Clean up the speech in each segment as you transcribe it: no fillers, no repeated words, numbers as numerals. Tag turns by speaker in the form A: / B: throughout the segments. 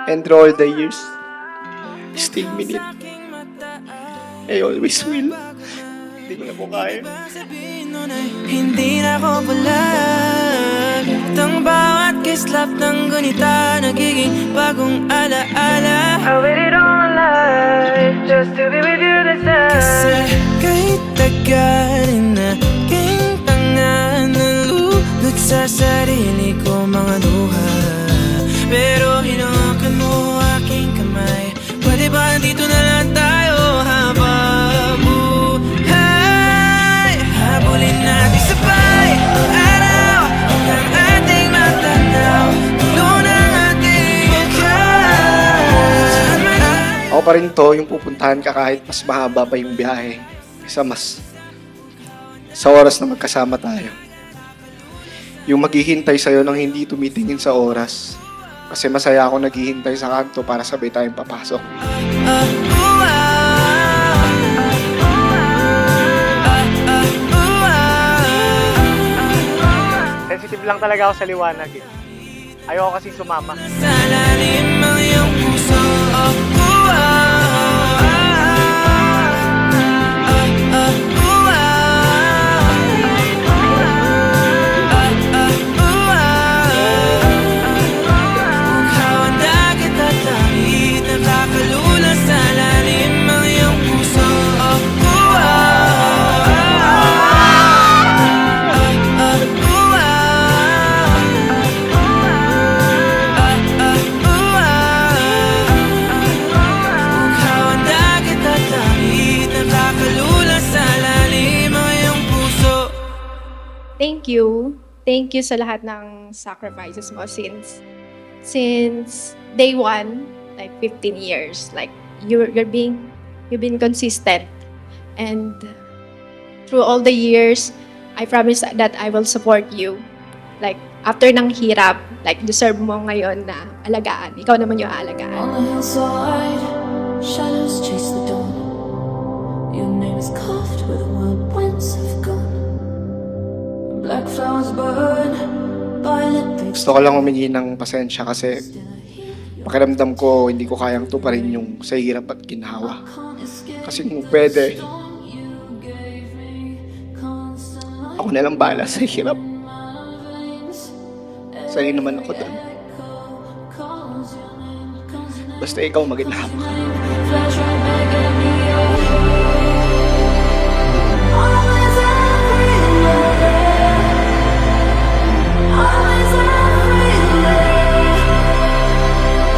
A: And through all the years, still minute. I always will. Hindi ko na po kaya.
B: Hindi na ako palag. At ang bawat kislap ng gunita nagiging bagong alaala. I waited all my life just to be with you this time. Kasi kahit tagal na naging tanga, nalulot sa sarili ko mga luha. Pero hinawakan mo aking kamay. Pwede ba dito na lang tayo habang buhay? Habulin natin sabay ang araw hanggang ating matanaw. Tulo ng ating akal.
A: Ako pa rin to, yung pupuntahan ka kahit mas mahaba pa yung biyahe. Isa mas sa oras na magkasama tayo. Yung maghihintay sa'yo nang hindi tumitingin sa oras. Kasi masaya ako naghihintay sa kanto para sabay tayong papasok.
C: Sensitive lang talaga ako sa liwanag eh. Ayoko kasi sumama.
B: Sa lalim ang iyong puso. Ikaw ang dagat at langit, nakakalula sa lalim ang iyong puso. Ikaw ang dagat at langit, nakakalula sa lalim ang iyong puso.
D: Thank you. Thank you sa lahat ng sacrifices mo since day one, like 15 years. Like you've been consistent, and through all the years, I promise that I will support you. Like after ng hirap, like deserve mo ngayon na alagaan. Ikaw naman yung aalagaan.
E: On the hillside, shadows chase the dawn. Your name is carved where the wild winds have gone. Black flowers burn, violet bakes.
A: Gusto ko lang humingi ng pasensya kasi pakiramdam ko hindi ko kayang tuparin yung sa hirap at ginhawa. Kasi kung pwede, ako na lang bahala sa hirap. Sanay naman ako doon. Basta ikaw maginhawa ka.
E: Flash right back at me. Always everywhere. Always everywhere.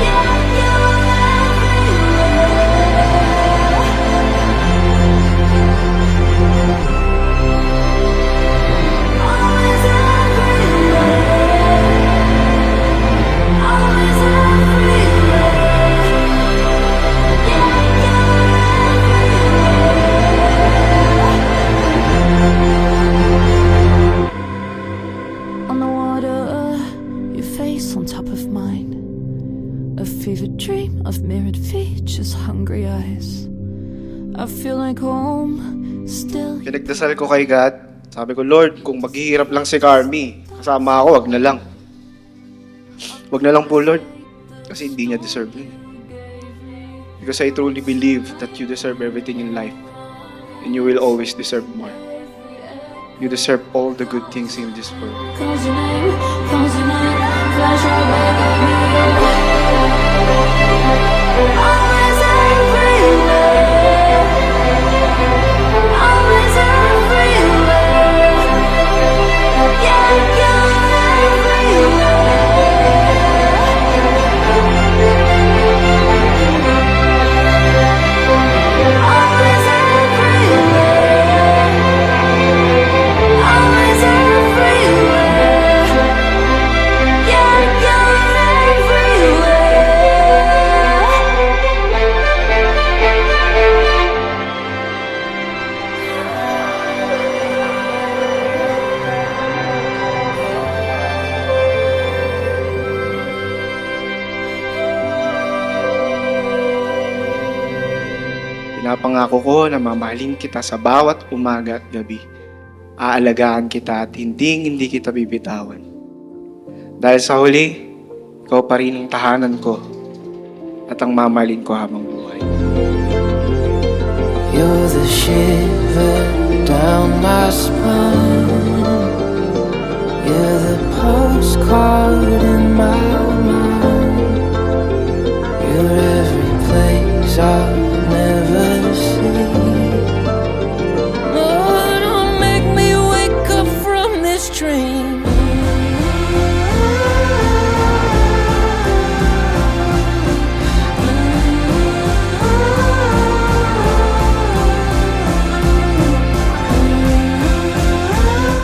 E: Yeah, you're everywhere. Always everywhere. Always everywhere. Yeah, on the water, your face on top of mine. A fevered dream of mirrored features, hungry eyes. I feel like home, still.
A: Pinagdasal ko kay God. Sabi ko, Lord, kung maghihirap lang si Carmi, kasama ako, wag na lang. Wag na lang po, Lord. Kasi hindi niya deserve yun. Because I truly believe that you deserve everything in life. And you will always deserve more. You deserve all the good things in this world.
E: Calls your name, flash right back at me. Always everywhere. Always everywhere. Yeah, you're everywhere. Always everywhere. Always everywhere. Yeah, you're
A: Pinapangako ko na mamahalin kita sa bawat umaga at gabi. Aalagaan kita at hindi kita bibitawan. Dahil sa huli, ikaw pa rin ang tahanan ko at ang mamahalin ko habang buhay.
B: You're the shiver down my spine. You're the postcard in my mind. You're every place I'll never see. No, don't make me wake up from this dream.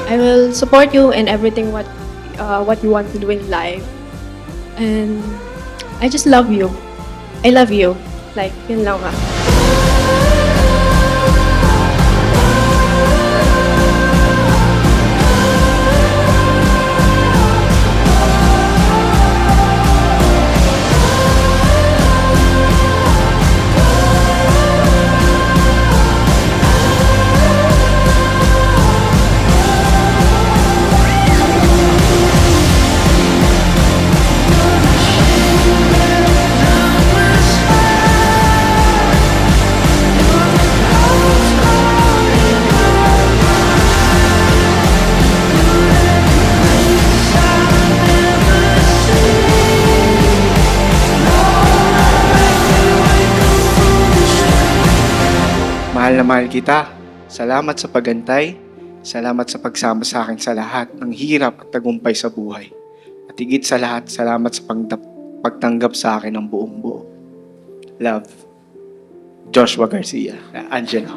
D: I will support you in everything what you want to do in life. And I just love you. I love you. Like, yun lang nga.
A: Mahal na mahal kita. Salamat sa pagantay. Salamat sa pagsama sa akin sa lahat ng hirap at tagumpay sa buhay. At higit sa lahat, salamat sa pagtanggap sa akin ng buong buo. Love, Joshua Garcia. Angelo.